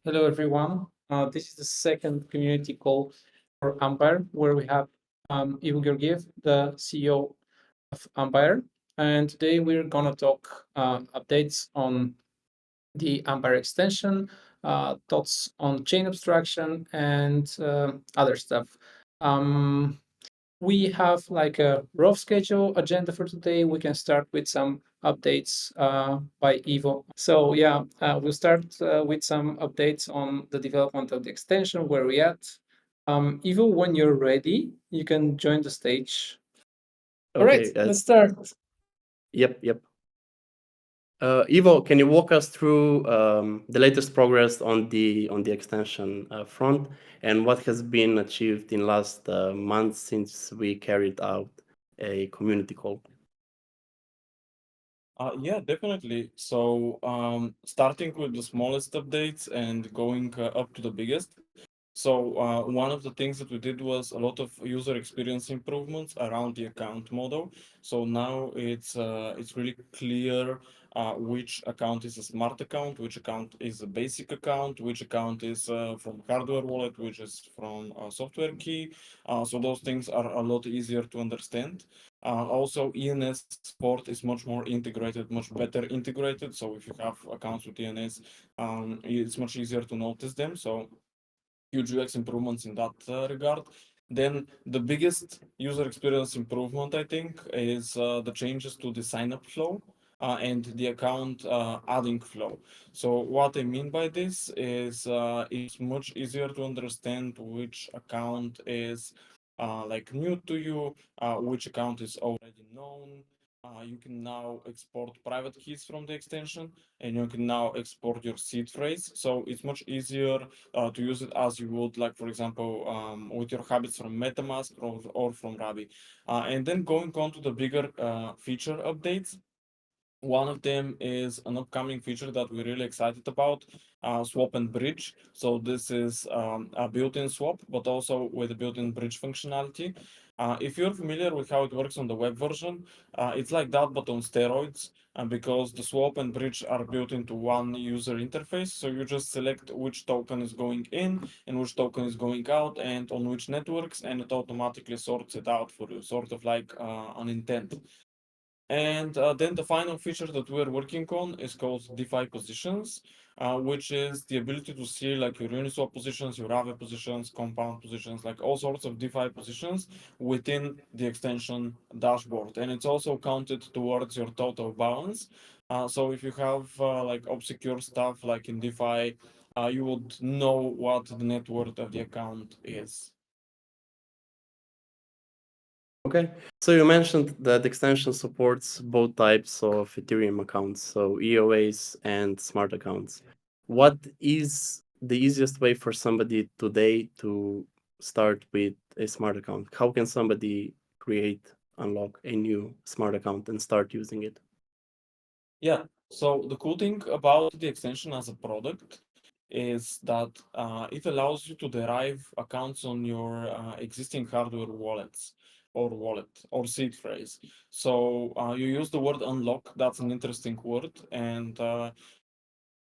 Hello, everyone. This is the second community call for Ambire, where we have Ivo Georgiev, the CEO of Ambire. And today we're going to talk updates on the Ambire extension, thoughts on chain abstraction, and other stuff. Um, we have like a rough schedule agenda for today. We can start with some updates by Ivo. So yeah, we'll start with some updates on the development of the extension, where we at. Ivo, when you're ready, you can join the stage. All right, Okay. let's start. Yep. Ivo, can you walk us through the latest progress on the extension front and what has been achieved in last month since we carried out a community call? Yeah, definitely. So, starting with the smallest updates and going up to the biggest. So, one of the things that we did was a lot of user experience improvements around the account model. So now it's really clear which account is a smart account, which account is a basic account, which account is from hardware wallet, which is from software key. So those things are a lot easier to understand. Also, ENS support is much more integrated, much better integrated. So if you have accounts with ENS, it's much easier to notice them. So huge UX improvements in that regard. Then the biggest user experience improvement, I think, is the changes to the sign-up flow and the account adding flow. So what I mean by this is it's much easier to understand which account is like new to you, which account is already known. You can now export private keys from the extension, and you can now export your seed phrase. So it's much easier to use it as you would, like, for example, with your habits from MetaMask or from Rabi. And then going on to the bigger feature updates. One of them is an upcoming feature that we're really excited about, swap and bridge. So this is a built-in swap, but also with a built-in bridge functionality. If you're familiar with how it works on the web version, it's like that, but on steroids. Because the swap and bridge are built into one user interface, so you just select which token is going in and which token is going out and on which networks, and it automatically sorts it out for you, sort of like an intent. And then the final feature that we're working on is called DeFi positions, which is the ability to see like your Uniswap positions, your Aave positions, compound positions, like all sorts of DeFi positions within the extension dashboard. And it's also counted towards your total balance. So if you have like obscure stuff like in DeFi, you would know what the net worth of the account is. Okay. So you mentioned that the extension supports both types of Ethereum accounts, so EOAs and smart accounts. What is the easiest way for somebody today to start with a smart account? How can somebody unlock a new smart account and start using it? Yeah. So the cool thing about the extension as a product is that it allows you to derive accounts on your existing hardware wallets or wallet or seed phrase. So you use the word unlock. That's an interesting word. And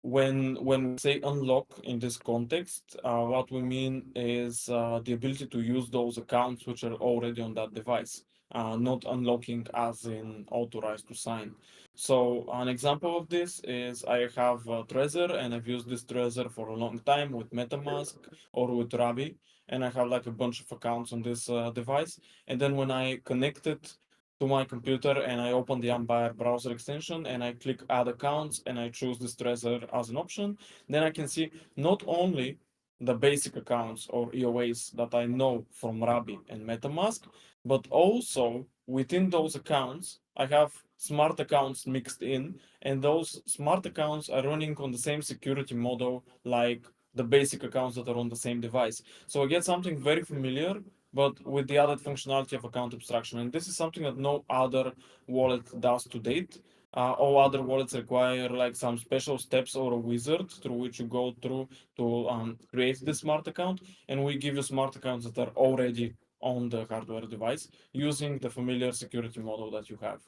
when we say unlock in this context, what we mean is the ability to use those accounts which are already on that device, not unlocking as in authorized to sign. So an example of this is I have a Trezor and I've used this Trezor for a long time with MetaMask or with Rabi, and I have like a bunch of accounts on this device. And then when I connect it to my computer and I open the Ambire browser extension and I click add accounts and I choose this Trezor as an option, then I can see not only the basic accounts or EOAs that I know from Rabi and MetaMask, but also within those accounts, I have smart accounts mixed in, and those smart accounts are running on the same security model like the basic accounts that are on the same device. So I get something very familiar but with the added functionality of account abstraction. And this is something that no other wallet does to date. All other wallets require like some special steps or a wizard through which you go through to create the smart account. And we give you smart accounts that are already on the hardware device using the familiar security model that you have.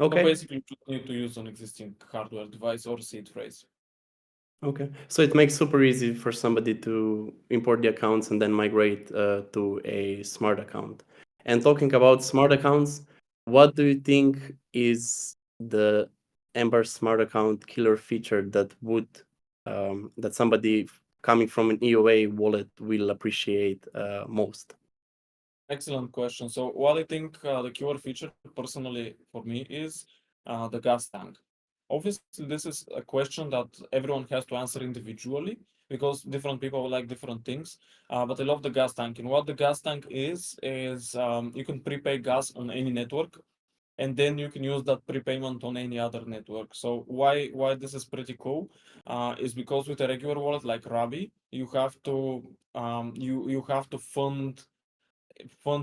So Okay. basically, you just need to use an existing hardware device or seed phrase. Okay, so it makes super easy for somebody to import the accounts and then migrate to a smart account. And talking about smart accounts, what do you think is the Ember smart account killer feature that would that somebody coming from an EOA wallet will appreciate most? Excellent question. So what I think the keyword feature personally for me is the gas tank. Obviously, this is a question that everyone has to answer individually because different people like different things. But I love the gas tank. And what the gas tank is you can prepay gas on any network, and then you can use that prepayment on any other network. So why this is pretty cool is because with a regular wallet like Rabi, you have to you have to fund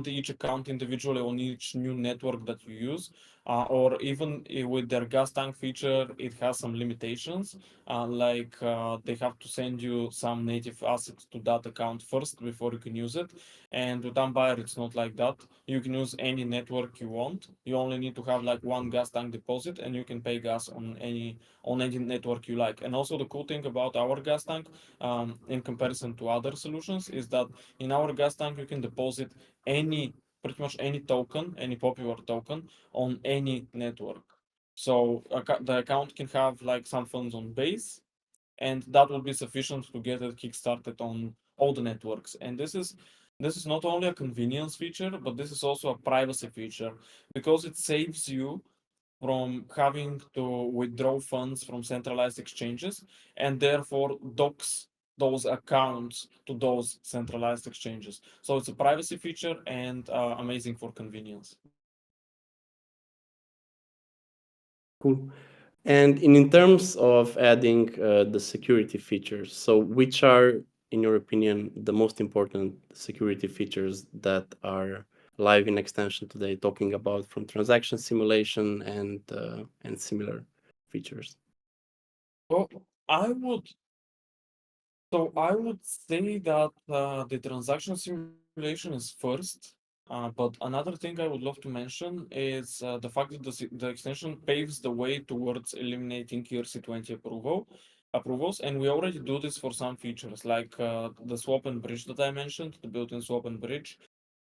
each account individually on each new network that you use, or even with their gas tank feature, it has some limitations, like they have to send you some native assets to that account first before you can use it. And with Ambire, it's not like that. You can use any network you want. You only need to have like one gas tank deposit, and you can pay gas on any network you like. And also the cool thing about our gas tank, in comparison to other solutions, is that in our gas tank you can deposit any pretty much any token, any popular token on any network. So the account can have like some funds on base, and that will be sufficient to get it kickstarted on all the networks. And this is not only a convenience feature, but this is also a privacy feature because it saves you from having to withdraw funds from centralized exchanges and therefore docks those accounts to those centralized exchanges. So it's a privacy feature and amazing for convenience. Cool. And in terms of adding the security features, so which are, in your opinion, the most important security features that are live in extension today, talking about from transaction simulation and similar features? Well, I would I would say that the transaction simulation is first. But another thing I would love to mention is the fact that the extension paves the way towards eliminating ERC20 approvals, and we already do this for some features like the swap and bridge that I mentioned, the built-in swap and bridge.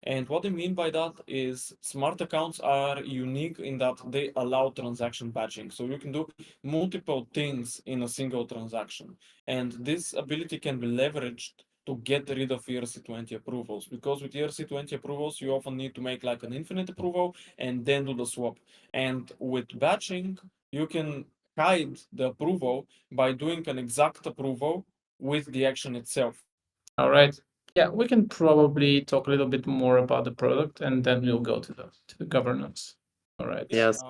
And what I mean by that is smart accounts are unique in that they allow transaction batching. So you can do multiple things in a single transaction. And this ability can be leveraged to get rid of ERC20 approvals, because with ERC20 approvals, you often need to make like an infinite approval and then do the swap. And with batching, you can hide the approval by doing an exact approval with the action itself. All right. Yeah, we can probably talk a little bit more about the product and then we'll go to the governance. All right. Yeah. Yes.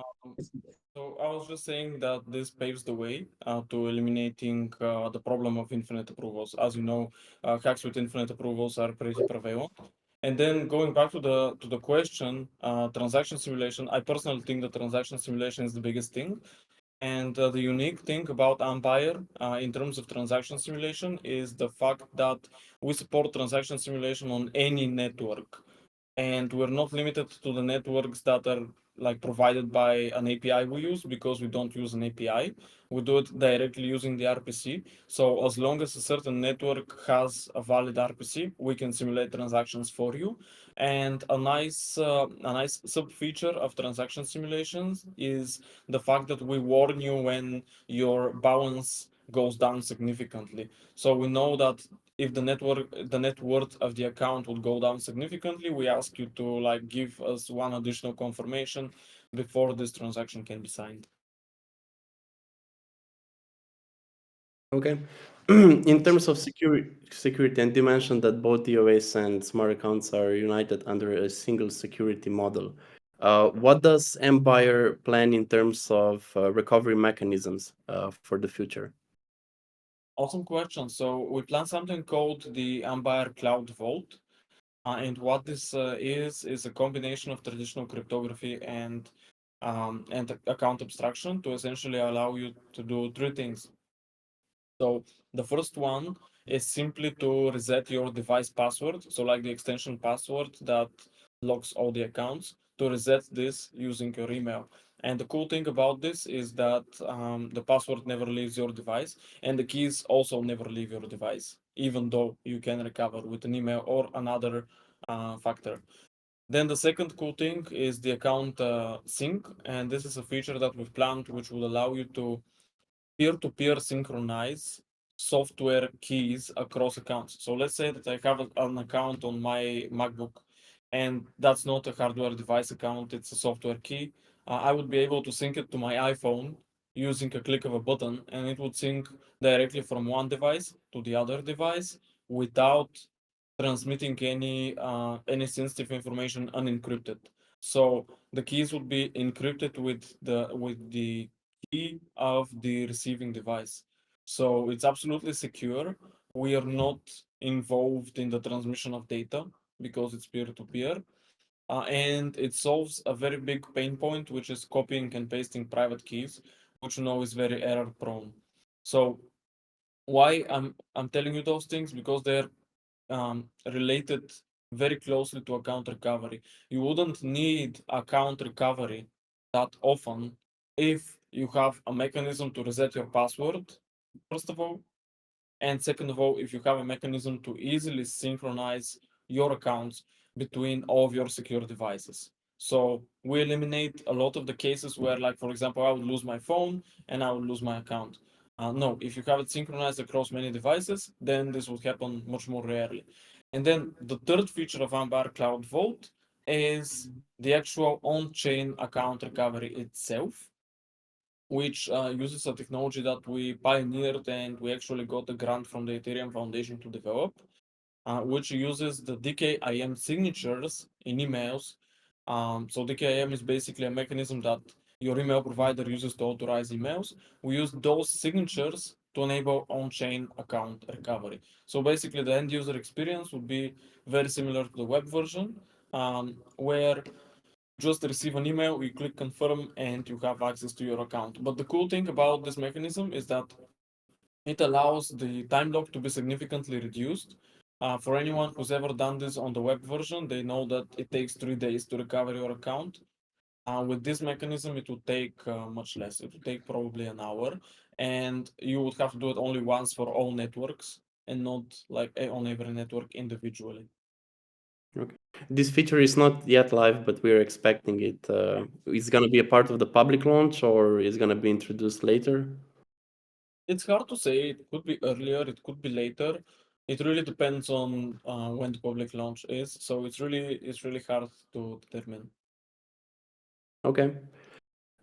So I was just saying that this paves the way to eliminating the problem of infinite approvals. As you know, hacks with infinite approvals are pretty prevalent. And then going back to the question, transaction simulation. I personally think that transaction simulation is the biggest thing. And the unique thing about Ambire in terms of transaction simulation is the fact that we support transaction simulation on any network, and we're not limited to the networks that are like provided by an API we use, because we don't use an API. We do it directly using the RPC. So as long as a certain network has a valid RPC, we can simulate transactions for you. And a nice sub feature of transaction simulations is the fact that we warn you when your balance goes down significantly. So we know that if the net worth of the account would go down significantly, we ask you to like give us one additional confirmation before this transaction can be signed. Okay. In terms of security, and you mentioned that both DOS and smart accounts are united under a single security model. What does Empire plan in terms of recovery mechanisms for the future? Awesome question. So we plan something called the Ambire Cloud Vault. And what this is a combination of traditional cryptography and account abstraction to essentially allow you to do three things. So the first one is simply to reset your device password. So like the extension password that locks all the accounts, to reset this using your email. And the cool thing about this is that the password never leaves your device, and the keys also never leave your device, even though you can recover with an email or another factor. Then the second cool thing is the account sync, and this is a feature that we've planned which will allow you to peer-to-peer synchronize software keys across accounts. So let's say that I have an account on my MacBook, and that's not a hardware device account, it's a software key. I would be able to sync it to my iPhone using a click of a button, and it would sync directly from one device to the other device without transmitting any sensitive information unencrypted. So the keys would be encrypted with the key of the receiving device. So it's absolutely secure. We are not involved in the transmission of data because it's peer-to-peer. And it solves a very big pain point, which is copying and pasting private keys, which you know is very error prone. So why I'm telling you those things? Because they're related very closely to account recovery. You wouldn't need account recovery that often if you have a mechanism to reset your password, first of all, and second of all, if you have a mechanism to easily synchronize your accounts between all of your secure devices. So we eliminate a lot of the cases where, like, for example, I would lose my phone and I would lose my account. No, if you have it synchronized across many devices, then this would happen much more rarely. And then the third feature of Ambire Cloud Vault is the actual on-chain account recovery itself, which uses a technology that we pioneered and we actually got a grant from the Ethereum Foundation to develop, which uses the DKIM signatures in emails. So DKIM is basically a mechanism that your email provider uses to authorize emails. We use those signatures to enable on-chain account recovery. So basically, the end user experience would be very similar to the web version, where just receive an email, you click confirm, and you have access to your account. But the cool thing about this mechanism is that it allows the time lock to be significantly reduced. For anyone who's ever done this on the web version, they know that it takes 3 days to recover your account. With this mechanism, it would take much less. It would take probably an hour, and you would have to do it only once for all networks and not like on every network individually. Okay. This feature is not yet live, but we're expecting it. It's going to be a part of the public launch or is going to be introduced later? It's hard to say. It could be earlier, it could be later. It really depends on when the public launch is. So it's really hard to determine. Okay.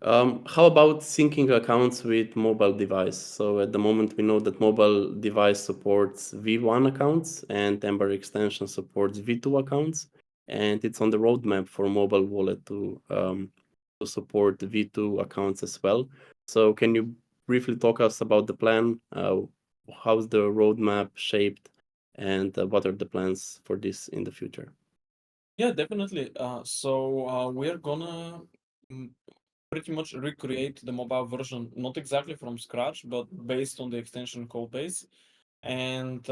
How about syncing accounts with mobile device? So at the moment, we know that mobile device supports V1 accounts and Ambire extension supports V2 accounts, and it's on the roadmap for mobile wallet to support V2 accounts as well. So can you briefly talk us about the plan? How's the roadmap shaped, and what are the plans for this in the future? Yeah, definitely. So we're gonna mm, pretty much recreate the mobile version, not exactly from scratch, but based on the extension code base. And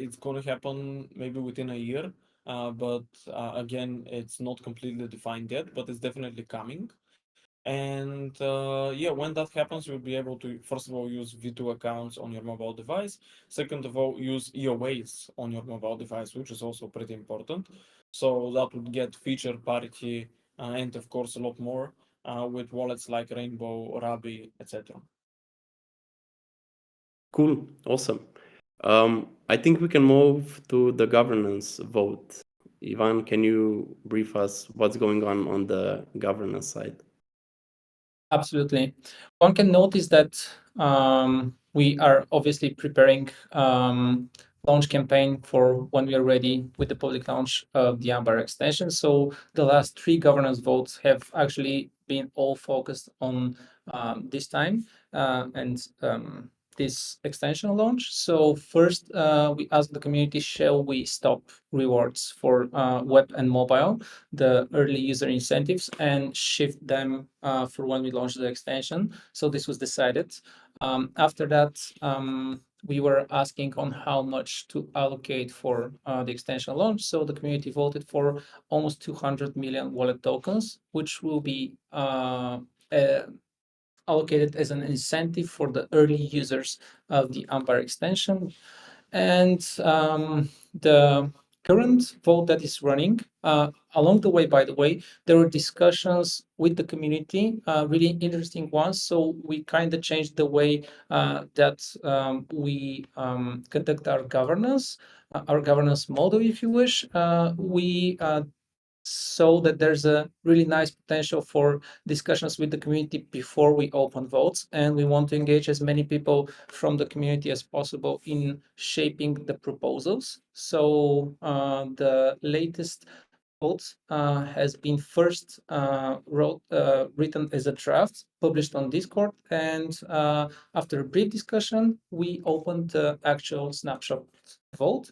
it's gonna happen maybe within a year. But again, it's not completely defined yet, but it's definitely coming. And yeah, when that happens, you'll be able to, first of all, use V2 accounts on your mobile device. Second of all, use EOAs on your mobile device, which is also pretty important. So that would get feature parity and, of course, a lot more with wallets like Rainbow, Rabi, etc. Cool, awesome. I think we can move to the governance vote. Ivan, can you brief us what's going on the governance side? Absolutely. One can notice that we are obviously preparing launch campaign for when we are ready with the public launch of the Ambire extension. So the last three governance votes have actually been all focused on this time and this extension launch. So first, we asked the community, shall we stop rewards for web and mobile, the early user incentives, and shift them for when we launch the extension? So this was decided. After that, we were asking on how much to allocate for the extension launch. So the community voted for almost 200 million wallet tokens, which will be allocated as an incentive for the early users of the Ambire extension. And the current vote that is running, along the way, by the way, there were discussions with the community, really interesting ones. So we kind of changed the way that we conduct our governance model, if you wish. We so that there's a really nice potential for discussions with the community before we open votes, and we want to engage as many people from the community as possible in shaping the proposals. So the latest vote has been first written as a draft, published on Discord, and after a brief discussion, we opened the actual snapshot vote.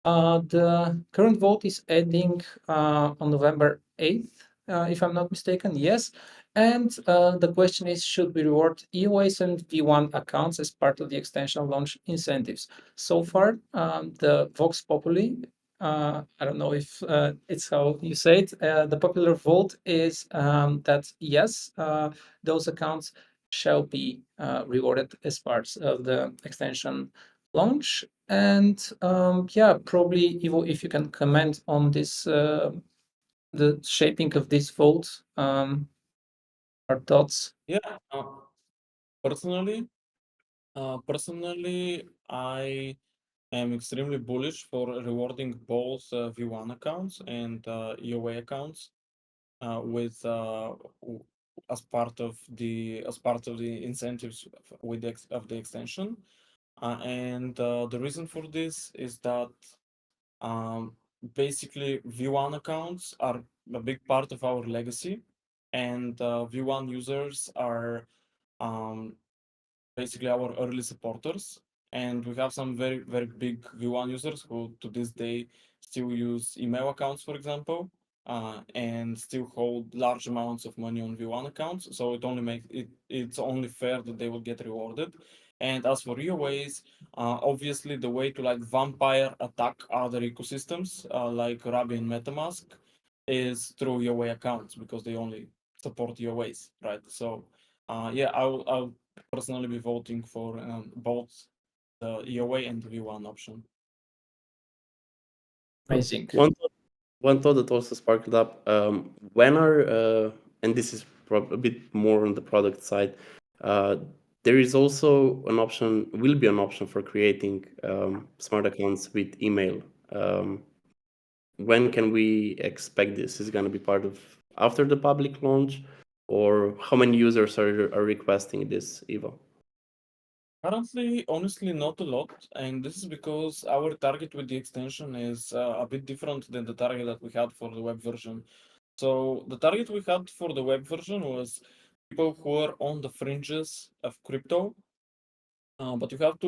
The current vote is ending on November 8th, if I'm not mistaken. Yes. And the question is, should we reward EOAs and V1 accounts as part of the extension launch incentives? So far, the Vox Populi, I don't know if it's how you say it, the popular vote is that yes, those accounts shall be rewarded as parts of the extension launch. And yeah, probably Ivo, if you can comment on this, the shaping of this vote, our thoughts. Yeah, personally, I am extremely bullish for rewarding both V1 accounts and EOA accounts with as part of the incentives with of the extension. And the reason for this is that basically V1 accounts are a big part of our legacy, and V1 users are um, basically our early supporters. And we have some very, very big V1 users who to this day still use email accounts, for example, and still hold large amounts of money on V1 accounts. So it's only fair that they will get rewarded. And as for EOAs, obviously the way to like vampire attack other ecosystems like Rabi and MetaMask is through EOA accounts because they only support EOAs, right? So yeah, I'll personally be voting for both the EOA and the V1 option. Amazing. One thought that also sparkled up, when are, and this is a bit more on the product side, there is also an option, will be an option for creating smart accounts with email. When can we expect this? Is it going to be part of after the public launch, or how many users are requesting this, Ivo? Currently, honestly, not a lot, and this is because our target with the extension is a bit different than the target that we had for the web version. So the target we had for the web version was people who are on the fringes of crypto, but you have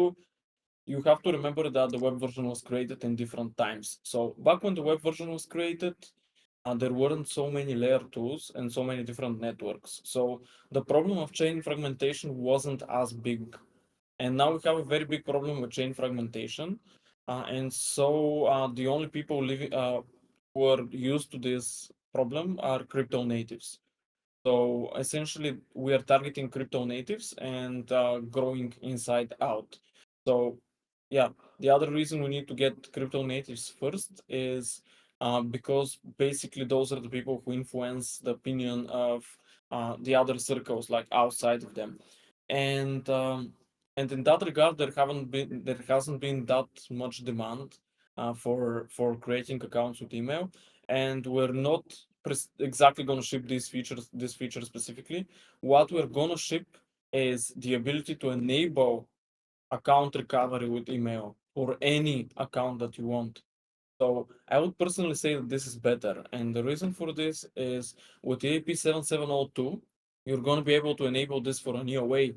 to remember that the web version was created in different times. So back when the web version was created, there weren't so many layer 2s and so many different networks. So the problem of chain fragmentation wasn't as big. And now we have a very big problem with chain fragmentation. And so the only people living who are used to this problem are crypto natives. So essentially, we are targeting crypto natives and growing inside out. So yeah, the other reason we need to get crypto natives first is because basically those are the people who influence the opinion of the other circles, like outside of them. And in that regard, there hasn't been that much demand for creating accounts with email, and we're not exactly going to ship this feature specifically. What we're going to ship is the ability to enable account recovery with email for any account that you want. So I would personally say that this is better. And the reason for this is with EAP 7702, you're going to be able to enable this for an EOA.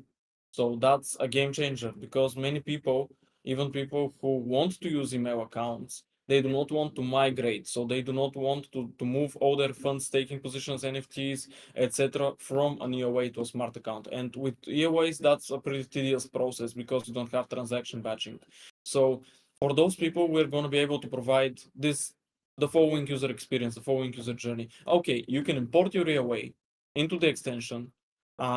So that's a game changer because many people, even people who want to use email accounts, they do not want to migrate. So they do not want to move all their funds, taking positions, NFTs, etc., from an EOA to a smart account. And with EOAs, that's a pretty tedious process because you don't have transaction batching. So for those people, we're going to be able to provide the following user experience, the following user journey. Okay, you can import your EOA into the extension,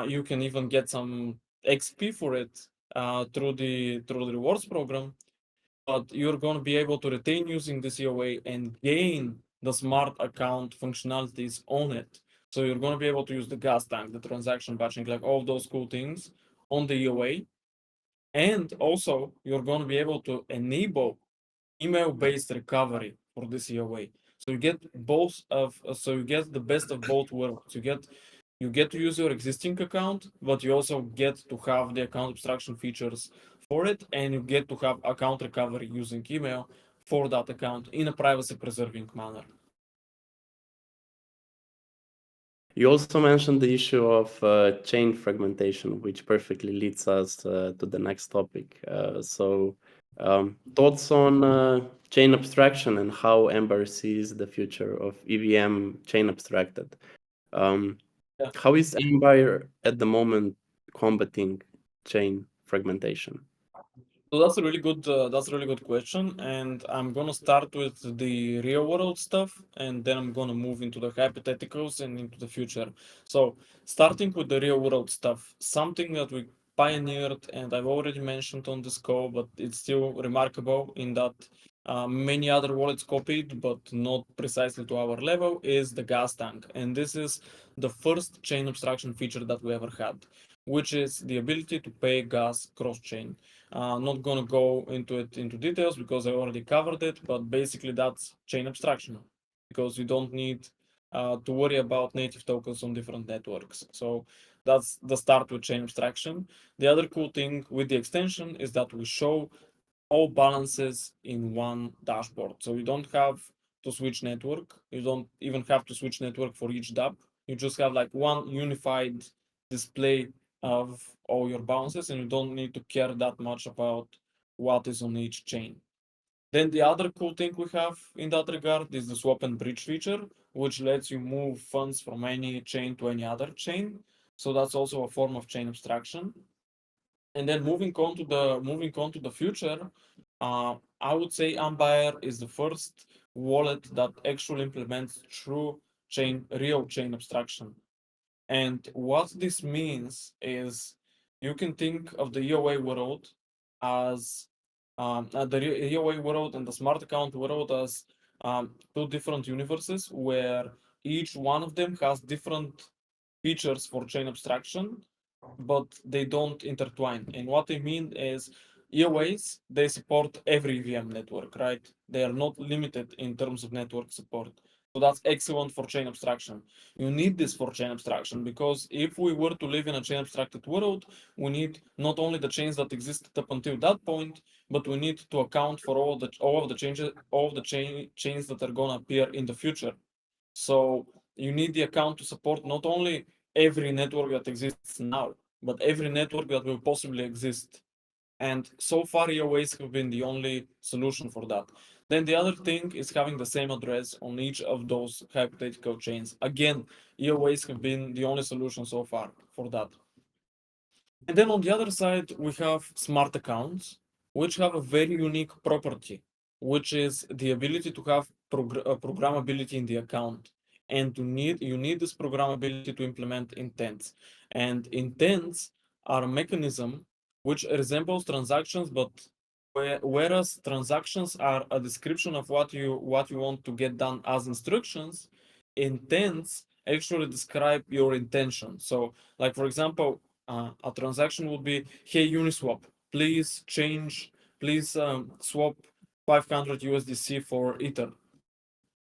You can even get some XP for it through the rewards program. But you're going to be able to retain using this EOA and gain the smart account functionalities on it. So you're going to be able to use the gas tank, the transaction batching, like all those cool things on the EOA. And also, you're going to be able to enable email-based recovery for this EOA. So you get so you get the best of both worlds. You get to use your existing account, but you also get to have the account abstraction features for it, and you get to have account recovery using email for that account in a privacy-preserving manner. You also mentioned the issue of chain fragmentation, which perfectly leads us to the next topic. Thoughts on chain abstraction and how Ambire sees the future of EVM chain abstracted. Yeah. How is Ambire at the moment combating chain fragmentation? So that's a really good question, and I'm gonna start with the real world stuff, and then I'm gonna move into the hypotheticals and into the future. So starting with the real world stuff, something that we pioneered, and I've already mentioned on this call, but it's still remarkable in that many other wallets copied, but not precisely to our level, is the gas tank, and this is the first chain abstraction feature that we ever had, which is the ability to pay gas cross-chain. Not gonna go into details because I already covered it, but basically that's chain abstraction because you don't need to worry about native tokens on different networks. So that's the start with chain abstraction. The other cool thing with the extension is that we show all balances in one dashboard. So you don't have to switch network. You don't even have to switch network for each dApp. You just have like one unified display of all your balances, and you don't need to care that much about what is on each chain. Then the other cool thing we have in that regard is the swap and bridge feature, which lets you move funds from any chain to any other chain. So that's also a form of chain abstraction. And then moving on to the future, I would say Ambire is the first wallet that actually implements true real chain abstraction. And what this means is you can think of the EOA world as the EOA world and the smart account world as two different universes where each one of them has different features for chain abstraction, but they don't intertwine. And what I mean is EOAs, they support every EVM network, right? They are not limited in terms of network support. So that's excellent for chain abstraction. You need this for chain abstraction because if we were to live in a chain abstracted world, we need not only the chains that existed up until that point, but we need to account for all of the chains that are gonna appear in the future. So you need the account to support not only every network that exists now, but every network that will possibly exist. And so far, EOAs have been the only solution for that. Then the other thing is having the same address on each of those hypothetical chains. Again, EOAs have been the only solution so far for that. And then on the other side, we have smart accounts, which have a very unique property, which is the ability to have programmability in the account. And you need this programmability to implement intents. And intents are a mechanism which resembles transactions, but whereas transactions are a description of what you want to get done as instructions, intents actually describe your intention. So, like for example, a transaction would be, hey Uniswap, please swap 500 USDC for Ether.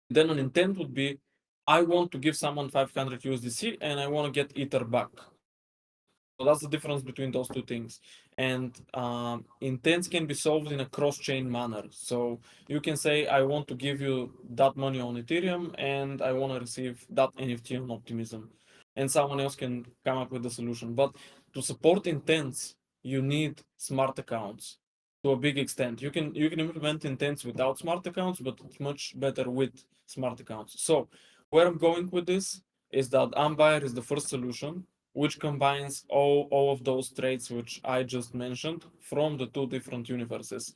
Then an intent would be, I want to give someone 500 USDC and I want to get Ether back. So that's the difference between those two things. And intents can be solved in a cross-chain manner. So you can say, I want to give you that money on Ethereum and I want to receive that NFT on Optimism. And someone else can come up with the solution. But to support intents, you need smart accounts to a big extent. You can implement intents without smart accounts, but it's much better with smart accounts. So where I'm going with this is that Ambire is the first solution which combines all of those traits which I just mentioned from the two different universes.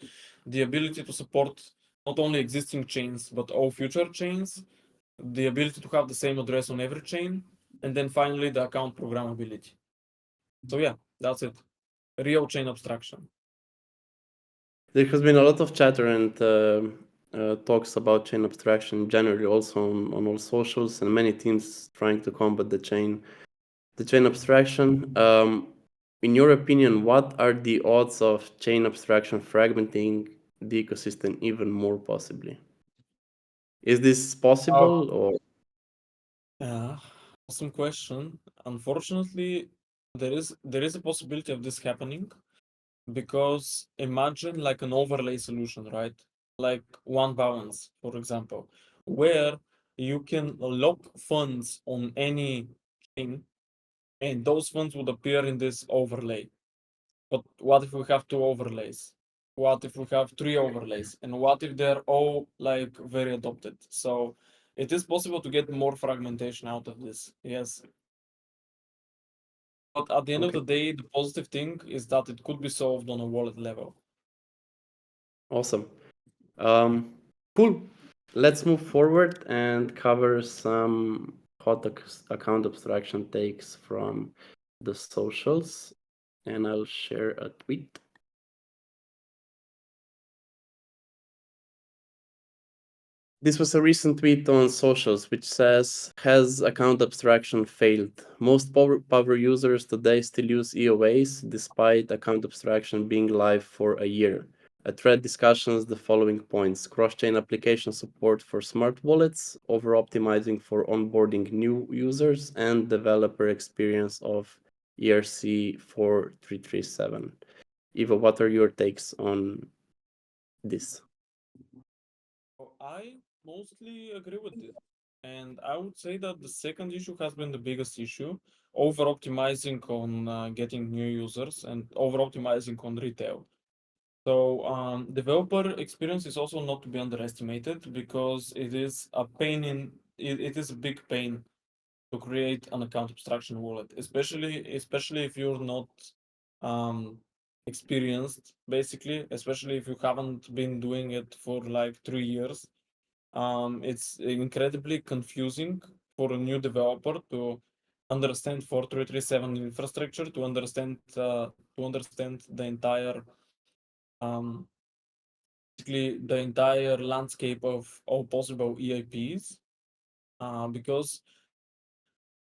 The ability to support not only existing chains, but all future chains, the ability to have the same address on every chain, and then finally the account programmability. So yeah, that's it. Real chain abstraction. There has been a lot of chatter and talks about chain abstraction generally, also on all socials, and many teams trying to combat the chain abstraction. In your opinion, what are the odds of chain abstraction fragmenting the ecosystem even more possibly? Is this possible or? Yeah, awesome question. Unfortunately, there is a possibility of this happening because imagine like an overlay solution, right? Like one balance, for example, where you can lock funds on any chain and those funds would appear in this overlay. But what if we have two overlays? What if we have three overlays? And what if they're all like very adopted? So it is possible to get more fragmentation out of this. Yes. But at the end of Okay, the day, the positive thing is that it could be solved on a wallet level. awesome. Um, cool. Let's move forward and cover some account abstraction takes from the socials. And I'll share a tweet. This was a recent tweet on socials which says, has account abstraction failed? Most power users today still use EOAs despite account abstraction being live for a year. A thread discussions the following points: cross-chain application support for smart wallets, over-optimizing for onboarding new users, and developer experience of ERC 4337. Eva, what are your takes on this? I mostly agree with this. And I would say that the second issue has been the biggest issue, over optimizing on getting new users and over optimizing on retail. So developer experience is also not to be underestimated because it is a pain it is a big pain to create an account abstraction wallet, especially if you're not um, experienced, basically, especially if you haven't been doing it for like 3 years. It's incredibly confusing for a new developer to understand 4337 infrastructure, to understand um, the entire landscape of all possible EIPs, because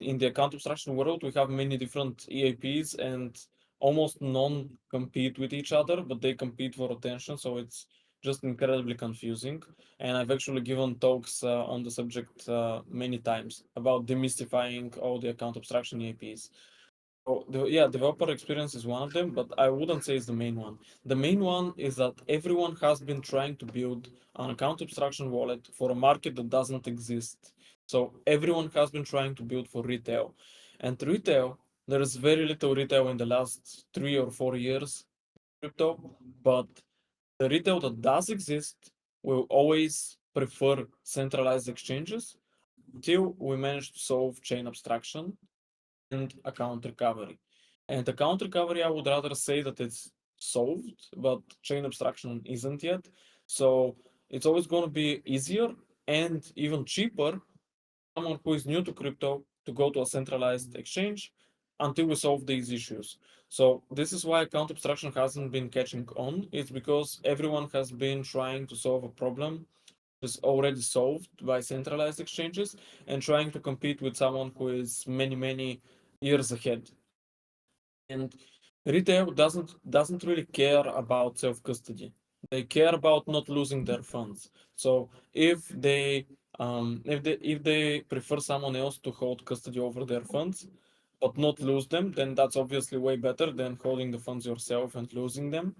in the account abstraction world, we have many different EAPs and almost none compete with each other, but they compete for attention. So it's just incredibly confusing. And I've actually given talks on the subject many times about demystifying all the account abstraction EAPs. Oh, yeah, developer experience is one of them, but I wouldn't say it's the main one. The main one is that everyone has been trying to build an account abstraction wallet for a market that doesn't exist. So everyone has been trying to build for retail. And retail, there is very little retail in the last 3 or 4 years, crypto, but the retail that does exist will always prefer centralized exchanges until we manage to solve chain abstraction and account recovery. And account recovery, I would rather say that it's solved, but chain abstraction isn't yet. So it's always going to be easier and even cheaper someone who is new to crypto to go to a centralized exchange until we solve these issues. So this is why account abstraction hasn't been catching on. It's because everyone has been trying to solve a problem is already solved by centralized exchanges and trying to compete with someone who is many years ahead. And retail doesn't really care about self-custody. They care about not losing their funds. So if they prefer someone else to hold custody over their funds but not lose them, then that's obviously way better than holding the funds yourself and losing them.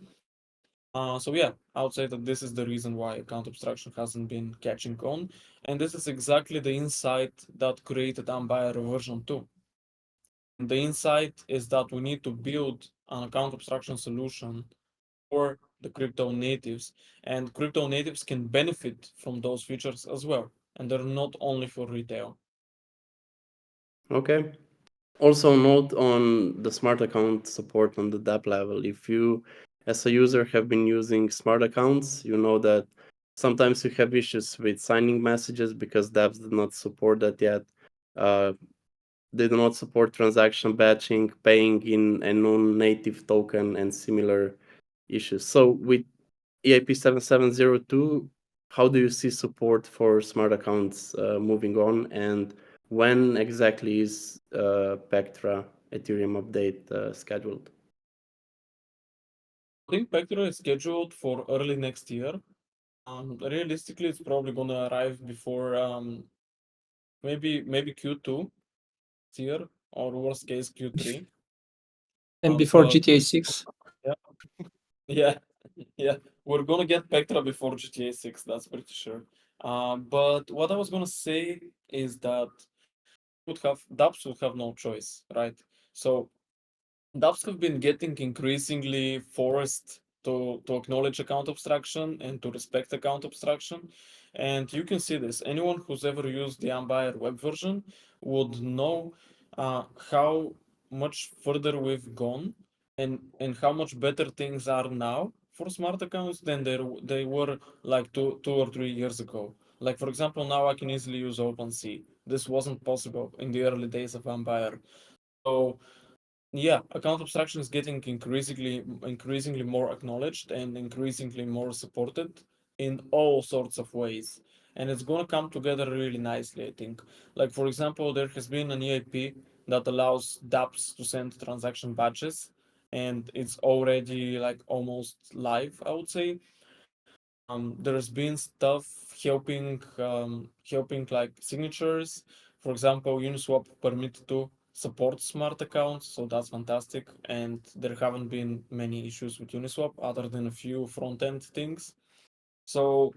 So yeah, I would say that this is the reason why account abstraction hasn't been catching on, and this is exactly the insight that created Ambire version 2. The insight is that we need to build an account abstraction solution for the crypto natives, and crypto natives can benefit from those features as well, and they're not only for retail. Okay. Also note on the smart account support on the dApp level. If you, as a user, have been using smart accounts, you know that sometimes you have issues with signing messages because dApps do not support that yet. Uh, they do not support transaction batching, paying in a non-native token, and similar issues. So with EIP 7702, how do you see support for smart accounts moving on, and when exactly is Pectra Ethereum update scheduled? I think Pectra is scheduled for early next year. Realistically, it's probably gonna arrive before maybe Q2 this year, or worst case Q3. And before But GTA 6. yeah, yeah, yeah, we're gonna get Pectra before GTA 6. That's pretty sure. But what I was gonna say is that dApps would have no choice, right? So dApps have been getting increasingly forced to acknowledge account abstraction and to respect account abstraction. And you can see this. Anyone who's ever used the Ambire web version would know how much further we've gone and how much better things are now for smart accounts than they were like two or 3 years ago. Like for example, now I can easily use OpenSea. This wasn't possible in the early days of Ambire. So yeah, account abstraction is getting increasingly more acknowledged and increasingly more supported in all sorts of ways. And it's going to come together really nicely, I think. Like for example, there has been an EIP that allows dApps to send transaction batches, and it's already like almost live, I would say. There's been stuff helping like signatures. For example, Uniswap permit to support smart accounts, so that's fantastic. And there haven't been many issues with Uniswap other than a few front-end things. So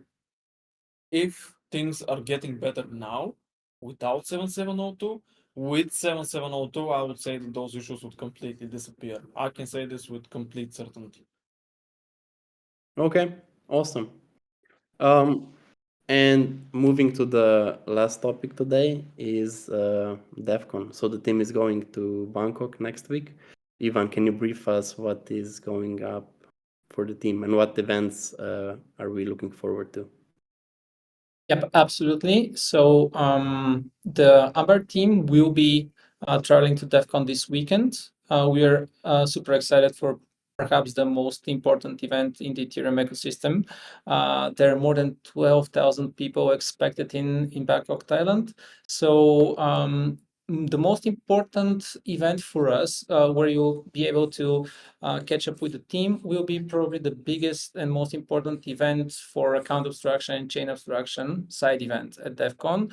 if things are getting better now without 7702, with 7702, I would say that those issues would completely disappear. I can say this with complete certainty. Okay, awesome. And moving to the last topic today is DevCon. So the team is going to Bangkok next week. Ivan, can you brief us what is going up for the team and what events are we looking forward to? Yep, absolutely. So the Ambire team will be traveling to DEF CON this weekend. We are super excited for perhaps the most important event in the Ethereum ecosystem. There are more than 12,000 people expected in Bangkok, Thailand. So the most important event for us, where you'll be able to catch up with the team, will be probably the biggest and most important event for account abstraction and chain abstraction side event at DEF CON.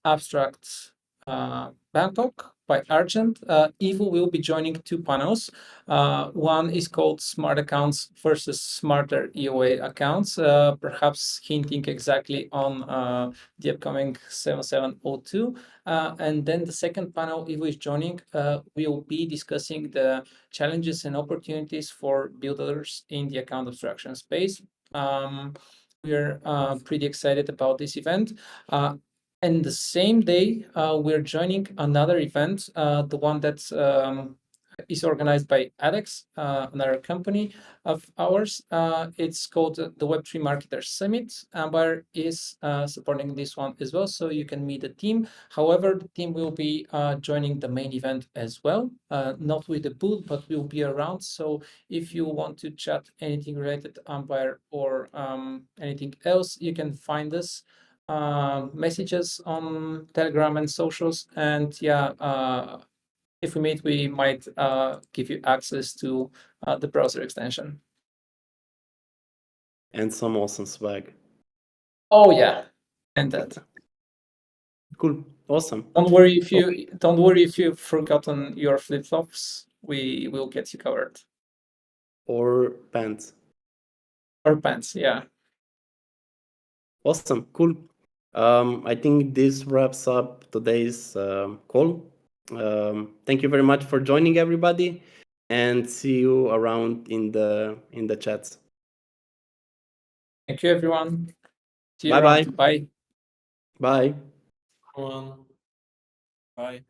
Abstract Bangkok by Argent. Evo will be joining two panels. One is called Smart Accounts versus Smarter EOA Accounts, perhaps hinting exactly on the upcoming 7702. And then the second panel Evo is joining will be discussing the challenges and opportunities for builders in the account abstraction space. We're pretty excited about this event. And the same day, we're joining another event, the one that is organized by Alex, another company of ours. It's called the Web3 Marketers Summit. Ambire is supporting this one as well, so you can meet the team. However, the team will be joining the main event as well, not with the booth, but will be around. So if you want to chat anything related to Ambire or anything else, you can find us messages on Telegram and socials. And yeah, if we meet, we might give you access to the browser extension. And some awesome swag. Oh yeah, and that. Cool, awesome. Don't worry if you've forgotten your flip flops. We will get you covered. Or pants. Or pants, yeah. Awesome, cool. I think this wraps up today's call. Thank you very much for joining, everybody, and see you around in the chats. Thank you, everyone. See you Bye-bye. around. Bye. Bye. Bye.